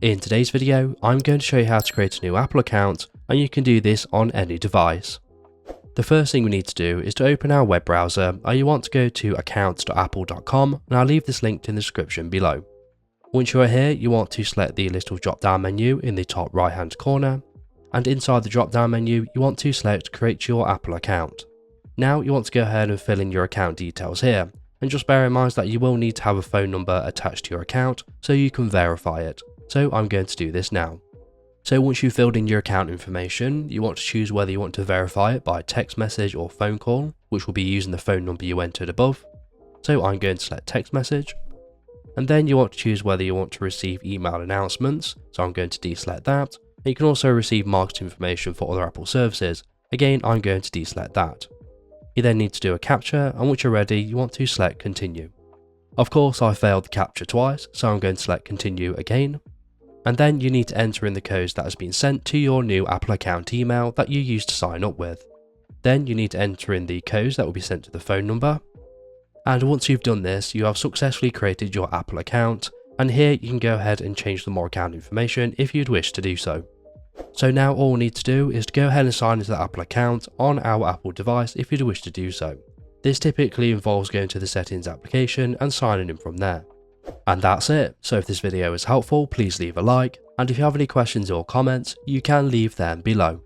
In today's video, I'm going to show you how to create a new Apple account, and you can do this on any device. The first thing we need to do is to open our web browser, and you want to go to accounts.apple.com, and I'll leave this linked in the description below. Once you are here, you want to select the little drop down menu in the top right hand corner, and inside the drop down menu you want to select create your Apple account. Now you want to go ahead and fill in your account details here, and just bear in mind that you will need to have a phone number attached to your account so you can verify it. So I'm going to do this now. So once you've filled in your account information, you want to choose whether you want to verify it by text message or phone call, which will be using the phone number you entered above. So I'm going to select text message. And then you want to choose whether you want to receive email announcements, so I'm going to deselect that. And you can also receive marketing information for other Apple services. Again, I'm going to deselect that. You then need to do a captcha, and once you're ready, you want to select continue. Of course, I failed the captcha twice, so I'm going to select continue again. And then you need to enter in the codes that has been sent to your new Apple account email that you used to sign up with. Then you need to enter in the codes that will be sent to the phone number. And once you've done this, you have successfully created your Apple account, and here you can go ahead and change the more account information if you'd wish to do so. So now all we need to do is to go ahead and sign into the Apple account on our Apple device if you'd wish to do so. This typically involves going to the settings application and signing in from there. And that's it. So if this video is helpful, please leave a like, and if you have any questions or comments, you can leave them below.